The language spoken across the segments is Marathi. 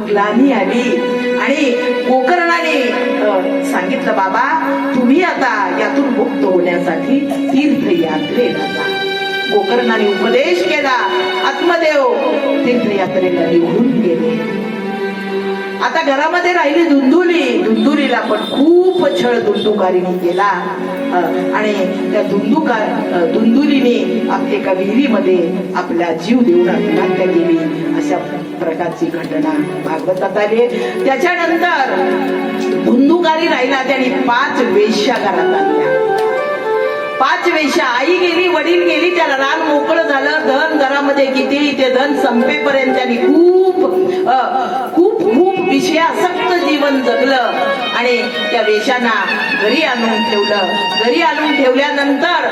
ग्लानी आली आणि गोकर्णाने सांगितलं, बाबा तुम्ही आता यातून मुक्त होण्यासाठी तीर्थयात्रेला जा. गोकर्णाने उपदेश केला. आत्मदेव तीर्थयात्रेला निघून गेले. आता घरामध्ये राहिली धुंदुली. धुंदुलीला पण खूप छळ धुंदुकारीने केला आणि त्या धुंदुलीने एका विहिरीमध्ये आपला जीव देऊन आत्महत्या केली. अशा प्रकारची घटना भागवतात आली. त्याच्यानंतर धुंदुकारी राहिला. त्याने 5 वेश्या घरात आणल्या. 5 वेश्या. आई गेली, वडील गेली, त्याला रान मोकळं झालं. धन घरामध्ये किती, ते धन संपेपर्यंत त्यांनी खूप विषयासक्त जीवन जगलं आणि त्या वेश्यांना घरी आणून ठेवलं. घरी आणून ठेवल्यानंतर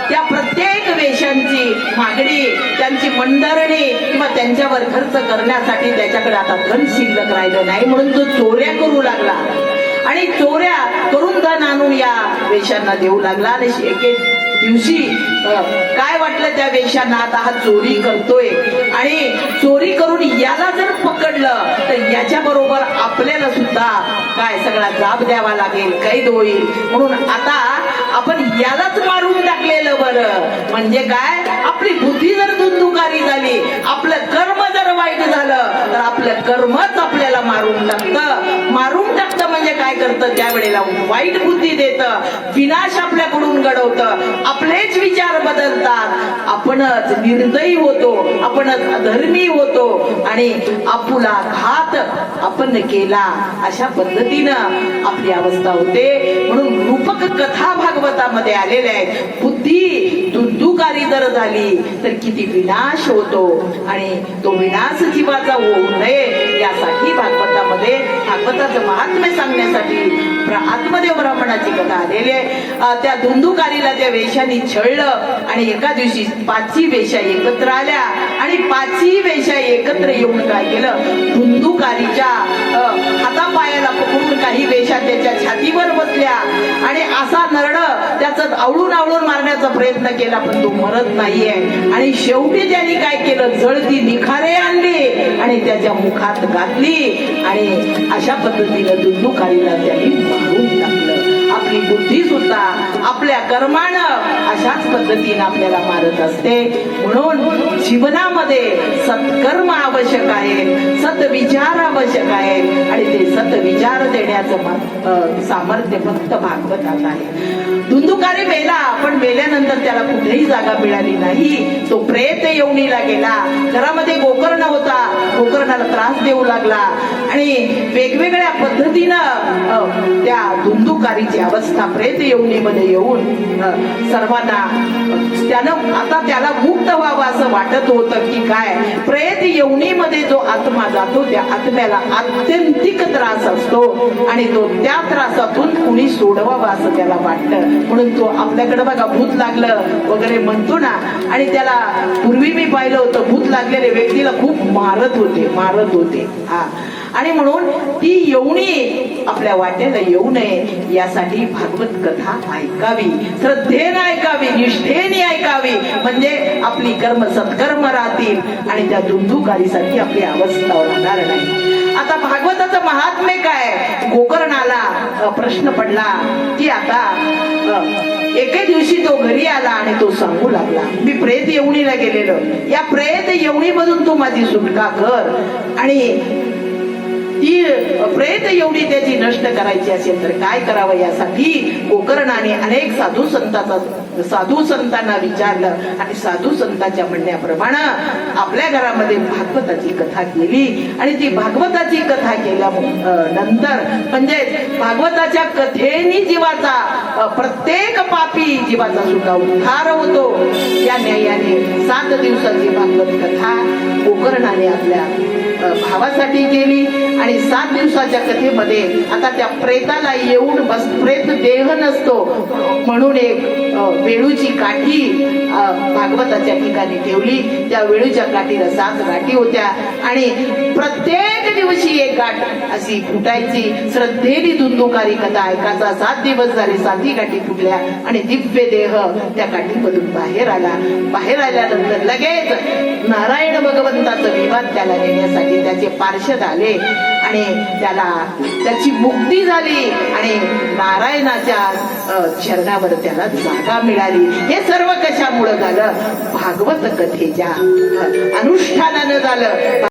त्या प्रत्येक वेश्यांची मागणी, त्यांची मंडरणी किंवा त्यांच्यावर खर्च करण्यासाठी त्याच्याकडे आता धन शिल्लक राहिलं नाही, म्हणून तो चोऱ्या करू लागला आणि चोऱ्या करून धन आणून या वेश्यांना देऊ लागला. आणि एके दिवशी काय वाटलं त्या वेश्यांना, आता हा चोरी करतोय आणि चोरी करून याला जर पकडलं तर याच्या बरोबर आपल्याला सुद्धा काय सगळा जाब द्यावा लागेल, कैद होईल, म्हणून आता आपण यालाच मारून टाकलेलं बरं. म्हणजे काय, आपली बुद्धी जर धुंदुकारी झाली, आपलं कर्म जर वाईट झालं तर आपलं कर्मच आपल्याला मारून टाकतं. म्हणजे काय करतं, त्यावेळेला वाईट बुद्धी देतं, विनाश आपल्याकडून घडवतं, आपलेच विचार बदलतात, आपणच निर्दयी होतो, आपणच अधर्मी होतो आणि आपुला घात आपण केला, अशा पद्धतीनं आपली अवस्था होते. म्हणून रूपक कथा भागवतामध्ये आलेल्या आहेत. बुद्धी धुंदुकारी जर झाली तर किती विनाश होतो आणि तो विनाश जीवाचा होऊ नये यासाठी भागवताचं महात्म्य सांगण्यासाठी आत्मदेव ब्राह्मणाची कथा आलेली आहे. त्या धुंदुकारीला त्या वेश्यांनी छळलं आणि एका दिवशी 5 वेश्या एकत्र आल्या आणि 5 वेश्या एकत्र येऊन काय केलं, धुंदुकारीच्या हातापायाला पकडून काही वेश्या त्याच्या छातीवर बसल्या आणि असा नरड त्याचं आवळून मारण्याचा प्रयत्न केला, पण तो मरत नाहीये. आणि शेवटी त्यांनी काय केलं, जळती निखारे आणली आणि त्याच्या मुखात घातली आणि अशा पद्धतीनं धुंदुकारीला त्यांनी मारून टाकलं. आपली बुद्धी सुद्धा आपल्या कर्मानं अशाच पद्धतीने आपल्याला मारत असते. म्हणून जीवनामध्ये सत्कर्म आवश्यक आहे, सत्विचार आवश्यक आहे आणि ते सत्विचार देण्याचं सामर्थ्य फक्त भागवतात आहे. धुंदुकारी मेला, पण मेल्यानंतर त्याला कुठेही जागा मिळाली नाही. तो प्रेत योनीला गेला. घरामध्ये गोकर्ण होता, गोकर्णाला त्रास देऊ लागला आणि वेगवेगळ्या पद्धतीनं त्या धुंदुकारीची अवस्था प्रेत योनीमध्ये येऊन सर्वांना त्याला मुक्त व्हावं असं वाटत होतं की काय, प्रेत योनीमध्ये जो आत्मा जातो त्या आत्म्याला आत्यंतिक त्रास असतो आणि तो त्या त्रासातून कुणी सोडवावं असं त्याला वाटतं. म्हणून तो आपल्याकडे बघा भूत लागलं वगैरे म्हणतो ना, आणि त्याला पूर्वी मी पाहिलं होतं, भूत लागलेल्या व्यक्तीला खूप मारत होते हा. आणि म्हणून ती योनी आपल्या वाट्याला येऊ नये यासाठी भागवत कथा ऐकावी, श्रद्धेने ऐकावी, निष्ठेने ऐकावी, म्हणजे आपली कर्म सत्कर्म राहतील आणि त्या धुंदुकारीसाठी आपली अवस्था होणार नाही. आता भागवताचं महात्म्य काय, गोकर्णाला प्रश्न पडला की आता एके दिवशी तो घरी आला आणि तो सांगू लागला, मी प्रेत योनीला गेलेलो, या प्रेत योनीमधून तू माझी सुटका कर आणि ती प्रेत एवढी त्याची नष्ट करायची असेल तर काय करावं. यासाठी गोकर्णाने अनेक साधू संतांना विचारलं आणि साधू संतांच्या म्हणण्याप्रमाणे आपल्या घरामध्ये भागवताची कथा केली आणि ती भागवताची कथा केल्यानंतर म्हणजे भागवताच्या कथेनी जीवाचा प्रत्येक पापी जीवाचा सुद्धा उद्धार होतो. या न्यायाने 7 दिवसाची भागवत कथा गोकर्णाने आपल्या भावासाठी केली आणि 7 दिवसाच्या कथेमध्ये आता त्या प्रेताला येऊन प्रेत देह नसतो म्हणून एक वेळूची काठी भागवताच्या ठिकाणी ठेवली. त्या वेळूच्या काठीला 7 गाठी होत्या आणि प्रत्येक दिवशी एक गाठ अशी फुटायची. श्रद्धेने धुंदुकारी कथा ऐकायचा. 7 दिवस झाले, 7ही गाठी फुटल्या आणि दिव्य देह त्या गाठीमधून बाहेर आला. बाहेर आल्यानंतर लगेच नारायण भगवंताचं विमान त्याला नेण्यासाठी त्याचे पार्षद आले आणि त्याला त्याची मुक्ती झाली आणि नारायणाच्या चरणावर त्याला जागा मिळाली. हे सर्व कशामुळे झालं? भागवत कथेच्या अनुष्ठानानं झालं.